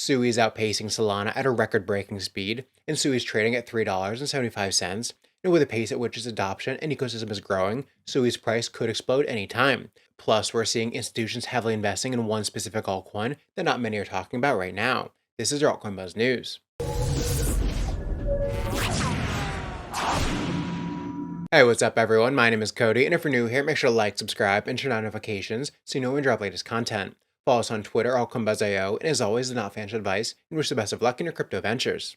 Sui is outpacing Solana at a record-breaking speed, and Sui is trading at $3.75. And with the pace at which its adoption and ecosystem is growing, Sui's price could explode anytime. Plus, we're seeing institutions heavily investing in one specific altcoin that not many are talking about right now. This is your Altcoin Buzz News. Hey, what's up everyone? My name is Cody, and if you're new here, make sure to like, subscribe, and turn on notifications so you know when we drop latest content. Follow us on Twitter, Altcoin Buzz IO, and as always, the not financial advice, and wish the best of luck in your crypto ventures.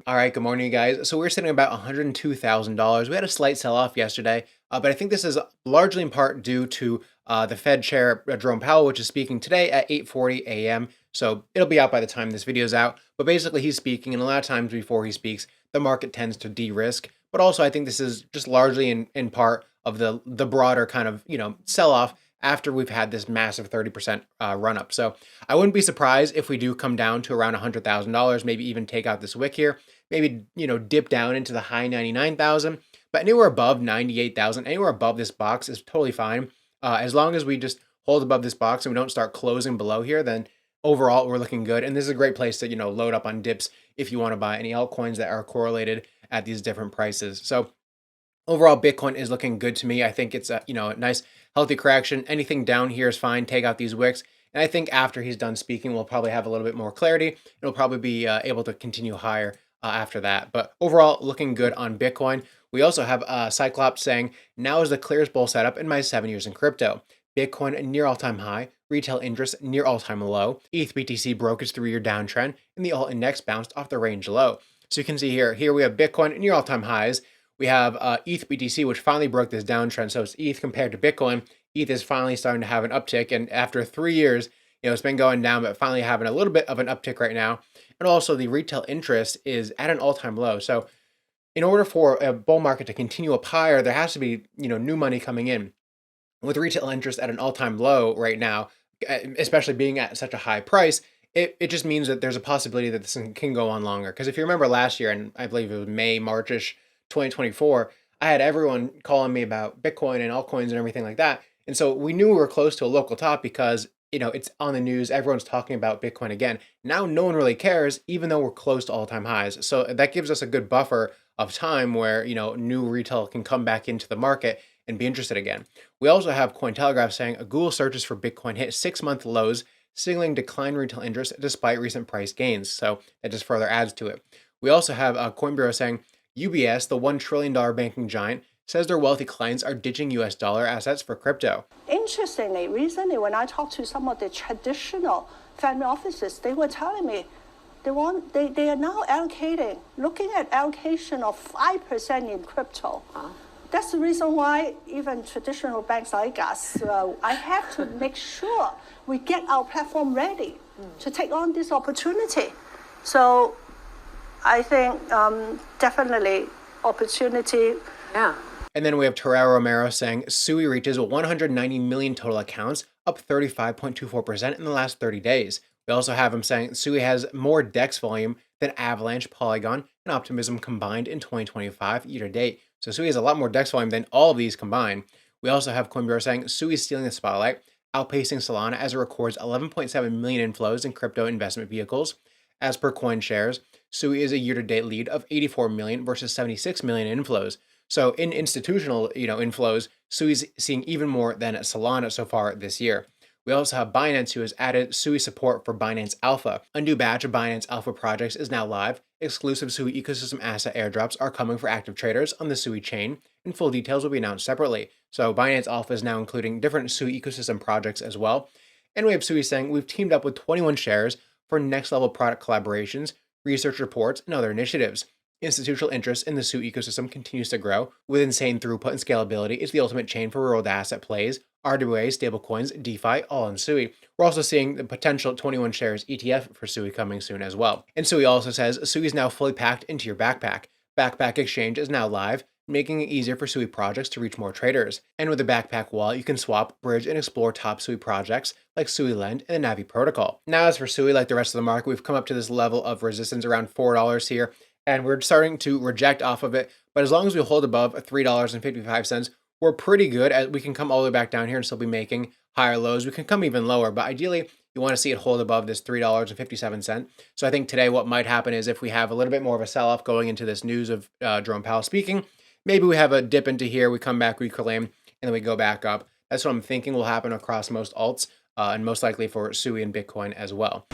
Alright, good morning, you guys. So we're sitting about $102,000. We had a slight sell-off yesterday, but I think this is largely in part due to the Fed Chair, Jerome Powell, which is speaking today at 8:40 a.m. So it'll be out by the time this video is out. But basically, he's speaking, and a lot of times before he speaks, the market tends to de-risk. But also, I think this is just largely in part of the broader kind of, sell-off after we've had this massive 30% run-up. So I wouldn't be surprised if we do come down to around $100,000, maybe even take out this wick here, maybe, dip down into the high 99,000, but anywhere above 98,000, anywhere above this box is totally fine. As long as we just hold above this box and we don't start closing below here, then overall we're looking good. And this is a great place to, load up on dips if you want to buy any altcoins that are correlated at these different prices. So overall, Bitcoin is looking good to me. I think it's a nice healthy correction. Anything down here is fine. Take out these wicks. And I think after he's done speaking, we'll probably have a little bit more clarity. It'll probably be able to continue higher after that. But overall, looking good on Bitcoin. We also have Cyclops saying, now is the clearest bull setup in my 7 years in crypto. Bitcoin near all-time high, retail interest near all-time low, ETH BTC broke its 3-year downtrend, and the alt index bounced off the range low. So you can see here we have Bitcoin near all-time highs. We have ETH BTC, which finally broke this downtrend. So it's ETH compared to Bitcoin. ETH is finally starting to have an uptick. And after 3 years, it's been going down, but finally having a little bit of an uptick right now. And also the retail interest is at an all-time low. So in order for a bull market to continue up higher, there has to be, new money coming in. With retail interest at an all-time low right now, especially being at such a high price, it just means that there's a possibility that this can go on longer. Because if you remember last year, and I believe it was May, March-ish, 2024, I had everyone calling me about Bitcoin and altcoins and everything like that. And so we knew we were close to a local top because, it's on the news. Everyone's talking about Bitcoin again. Now no one really cares, even though we're close to all-time highs. So that gives us a good buffer of time where, new retail can come back into the market and be interested again. We also have Cointelegraph saying Google searches for Bitcoin hit 6-month lows, signaling declined retail interest despite recent price gains. So that just further adds to it. We also have Coin Bureau saying UBS, the $1 trillion banking giant, says their wealthy clients are ditching US dollar assets for crypto. Interestingly, recently when I talked to some of the traditional family offices, they were telling me they are now looking at allocation of 5% in crypto. That's the reason why even traditional banks like us, I have to make sure we get our platform ready to take on this opportunity. So I think definitely opportunity. Yeah. And then we have Terrell Romero saying Sui reaches 190 million total accounts, up 35.24% in the last 30 days. We also have him saying Sui has more DEX volume than Avalanche, Polygon, and Optimism combined in 2025 year to date. So Sui has a lot more DEX volume than all of these combined. We also have Coinbureau saying Sui is stealing the spotlight, outpacing Solana as it records 11.7 million inflows in crypto investment vehicles. As per CoinShares, Sui is a year-to-date lead of 84 million versus 76 million inflows. So in institutional, inflows, Sui is seeing even more than Solana so far this year. We also have Binance, who has added Sui support for Binance Alpha. A new batch of Binance Alpha projects is now live. Exclusive Sui ecosystem asset airdrops are coming for active traders on the Sui chain, and full details will be announced separately. So Binance Alpha is now including different Sui ecosystem projects as well. And we have Sui saying we've teamed up with 21 shares for next-level product collaborations, research reports, and other initiatives. Institutional interest in the Sui ecosystem continues to grow. With insane throughput and scalability, it's the ultimate chain for real-world asset plays, RWA, stablecoins, DeFi, all in Sui. We're also seeing the potential 21 shares ETF for Sui coming soon as well. And Sui also says Sui is now fully packed into your backpack. Backpack Exchange is now live, making it easier for Sui projects to reach more traders. And with the Backpack wallet, you can swap, bridge, and explore top Sui projects like Sui Lend and the Navi protocol. Now, as for Sui, like the rest of the market, we've come up to this level of resistance around $4 here, and we're starting to reject off of it. But as long as we hold above $3.55, we're pretty good. We can come all the way back down here and still be making higher lows. We can come even lower, but ideally, You want to see it hold above this $3.57. So I think today what might happen is if we have a little bit more of a sell-off going into this news of Jerome Powell speaking, maybe we have a dip into here, we come back, reclaim, and then we go back up. That's what I'm thinking will happen across most alts, and most likely for Sui and Bitcoin as well.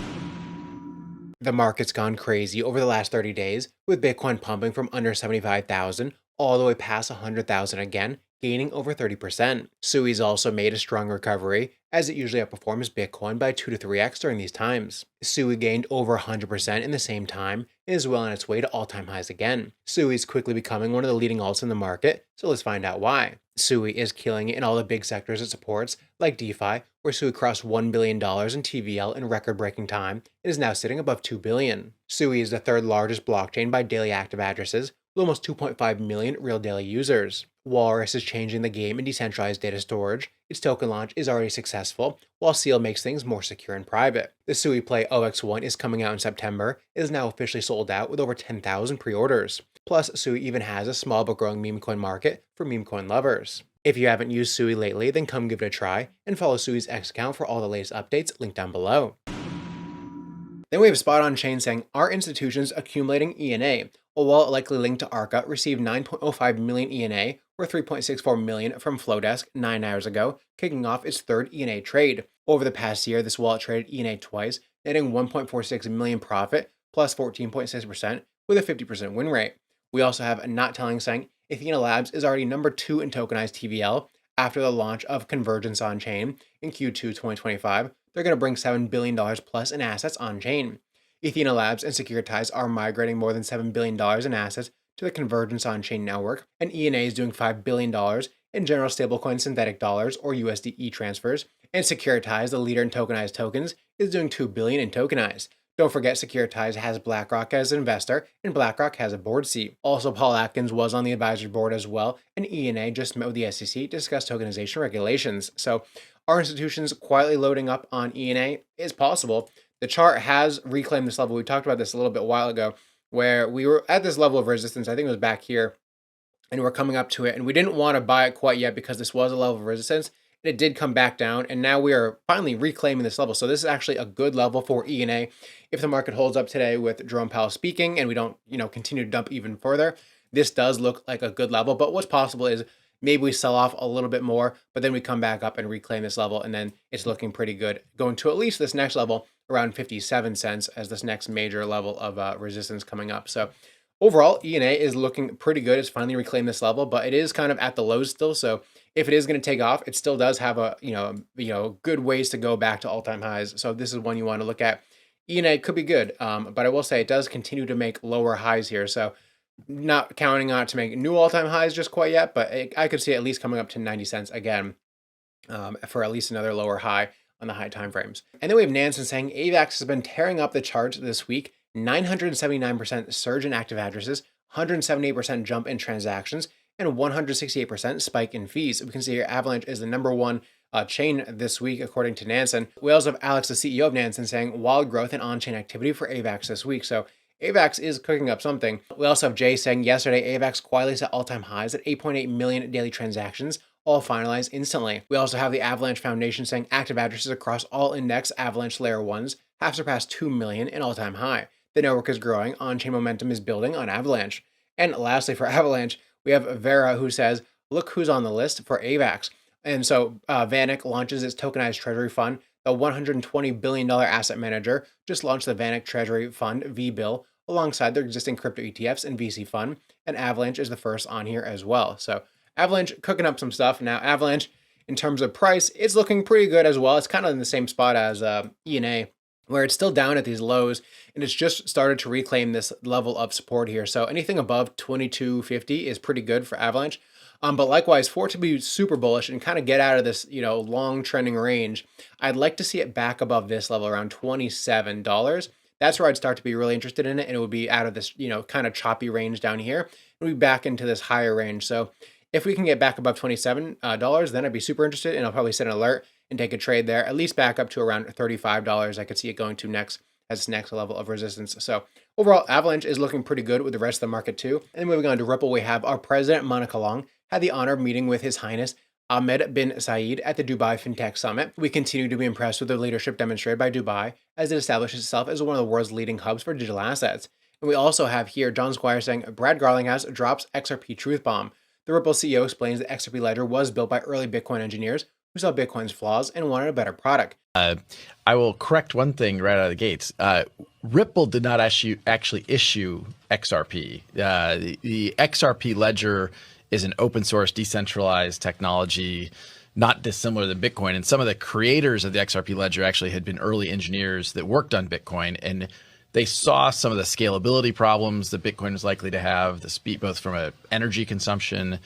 The market's gone crazy over the last 30 days, with Bitcoin pumping from under 75,000 all the way past 100,000 again, gaining over 30%. Sui's also made a strong recovery, as it usually outperforms Bitcoin by 2 to 3x during these times. Sui gained over 100% in the same time and is well on its way to all-time highs again. Sui is quickly becoming one of the leading alts in the market, so let's find out why. Sui is killing it in all the big sectors it supports, like DeFi, where Sui crossed $1 billion in TVL in record-breaking time and is now sitting above $2 billion. Sui is the third largest blockchain by daily active addresses, with almost 2.5 million real daily users. Walrus is changing the game in decentralized data storage. Its token launch is already successful, while Seal makes things more secure and private. The Sui Play OX1 is coming out in September. It is now officially sold out with over 10,000 pre-orders. Plus, Sui even has a small but growing meme coin market for meme coin lovers. If you haven't used Sui lately, then come give it a try and follow Sui's X account for all the latest updates linked down below. Then we have Spot on Chain saying, are institutions accumulating ENA? A wallet likely linked to Arca received 9.05 million ENA, or 3.64 million from Flowdesk 9 hours ago, kicking off its third ENA trade. Over the past year, this wallet traded ENA twice, netting 1.46 million profit, plus 14.6%, with a 50% win rate. We also have a Not Telling saying, Ethena Labs is already number 2 in tokenized TVL after the launch of Convergence on-chain in Q2 2025. They're going to bring $7 billion plus in assets on-chain. Ethena Labs and Securitize are migrating more than $7 billion in assets to the Convergence on-chain network, and ENA is doing $5 billion in general stablecoin synthetic dollars or USDE transfers, and Securitize, the leader in tokenized tokens, is doing $2 billion in tokenized. Don't forget, Securitize has BlackRock as an investor, and BlackRock has a board seat. Also, Paul Atkins was on the advisory board as well, and ENA just met with the SEC to discuss tokenization regulations. So, are institutions quietly loading up on ENA? It's possible. The chart has reclaimed this level. We talked about this a little bit a while ago, where we were at this level of resistance. I think it was back here, and we're coming up to it, and we didn't want to buy it quite yet because this was a level of resistance. It did come back down, and now we are finally reclaiming this level. So this is actually a good level for ENA. If the market holds up today with Jerome Powell speaking and we don't, continue to dump even further, this does look like a good level. But what's possible is maybe we sell off a little bit more, but then we come back up and reclaim this level, and then it's looking pretty good, going to at least this next level around 57 cents as this next major level of resistance coming up. So overall, ENA is looking pretty good. It's finally reclaimed this level, but it is kind of at the lows still. So if it is going to take off, it still does have a good ways to go back to all-time highs. So this is one you want to look at. ENA could be good, but I will say it does continue to make lower highs here. So not counting on it to make new all-time highs just quite yet, but I could see it at least coming up to 90 cents again for at least another lower high on the high time frames. And then we have Nansen saying AVAX has been tearing up the charts this week. 979% surge in active addresses, 178% jump in transactions, and 168% spike in fees. We can see here Avalanche is the number one chain this week, according to Nansen. We also have Alex, the CEO of Nansen, saying wild growth in on-chain activity for AVAX this week. So AVAX is cooking up something. We also have Jay saying yesterday AVAX quietly set all-time highs at 8.8 million daily transactions, all finalized instantly. We also have the Avalanche Foundation saying active addresses across all index Avalanche Layer 1s have surpassed 2 million, an all-time high. The network is growing, on-chain momentum is building on Avalanche. And lastly, for Avalanche, we have Vera who says, look who's on the list for AVAX. And so VanEck launches its tokenized treasury fund. The $120 billion asset manager just launched the VanEck Treasury Fund, VBIL, alongside their existing crypto ETFs and VC fund. And Avalanche is the first on here as well. So Avalanche cooking up some stuff. Now, Avalanche, in terms of price, it's looking pretty good as well. It's kind of in the same spot as ENA, where it's still down at these lows, and it's just started to reclaim this level of support here. So anything above 2250 is pretty good for Avalanche. But likewise, for it to be super bullish and kind of get out of this, long trending range, I'd like to see it back above this level around $27. That's where I'd start to be really interested in it, and it would be out of this, kind of choppy range down here, and we'd be back into this higher range. So if we can get back above $27, then I'd be super interested, and I'll probably set an alert and take a trade there, at least back up to around $35. I could see it going to next as its next level of resistance. So overall, Avalanche is looking pretty good with the rest of the market too. And then moving on to Ripple, we have our president, Monica Long, had the honor of meeting with His Highness Ahmed bin Saeed at the Dubai FinTech Summit. We continue to be impressed with the leadership demonstrated by Dubai as it establishes itself as one of the world's leading hubs for digital assets. And we also have here John Squire saying Brad Garlinghouse drops XRP truth bomb. The Ripple CEO explains the XRP ledger was built by early Bitcoin engineers who saw Bitcoin's flaws and wanted a better product. I will correct one thing right out of the gates. Ripple did not actually issue XRP. The XRP ledger is an open source, decentralized technology, not dissimilar than Bitcoin. And some of the creators of the XRP ledger actually had been early engineers that worked on Bitcoin, and they saw some of the scalability problems that Bitcoin was likely to have, the speed, both from a energy consumption,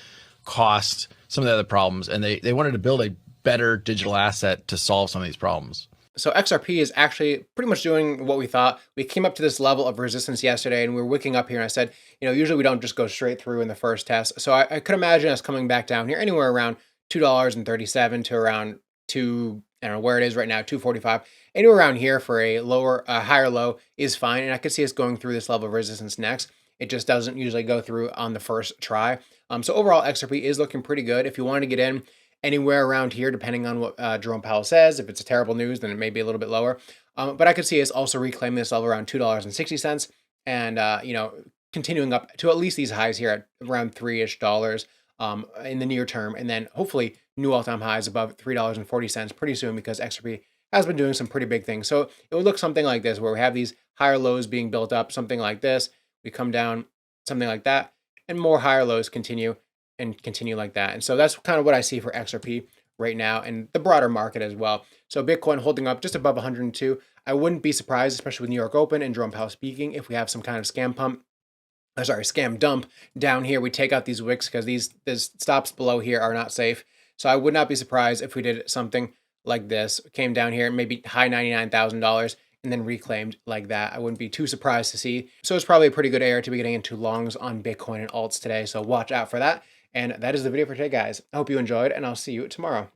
cost, some of the other problems, and they wanted to build a better digital asset to solve some of these problems. So XRP is actually pretty much doing what we thought. We came up to this level of resistance yesterday and we were wicking up here, and I said, usually we don't just go straight through in the first test. So I could imagine us coming back down here anywhere around $2.37 to around I don't know where it is right now, 245. Anywhere around here for a higher low is fine. And I could see us going through this level of resistance next. It just doesn't usually go through on the first try. So overall, XRP is looking pretty good. If you want to get in anywhere around here, depending on what Jerome Powell says, if it's a terrible news, then it may be a little bit lower. But I could see us also reclaiming this level around $2.60 and, continuing up to at least these highs here at around $3-ish in the near term. And then hopefully new all-time highs above $3.40 pretty soon, because XRP has been doing some pretty big things. So it would look something like this, where we have these higher lows being built up, something like this. We come down, something like that, and more higher lows continue like that. And so that's kind of what I see for XRP right now, and the broader market as well. So Bitcoin holding up just above 102. I wouldn't be surprised, especially with New York Open and Jerome Powell speaking, if we have some kind of scam dump down here. We take out these wicks because these stops below here are not safe. So I would not be surprised if we did something like this, came down here, maybe high $99,000, and then reclaimed like that. I wouldn't be too surprised to see. So it's probably a pretty good area to be getting into longs on Bitcoin and alts today. So watch out for that. And that is the video for today, guys. I hope you enjoyed, and I'll see you tomorrow.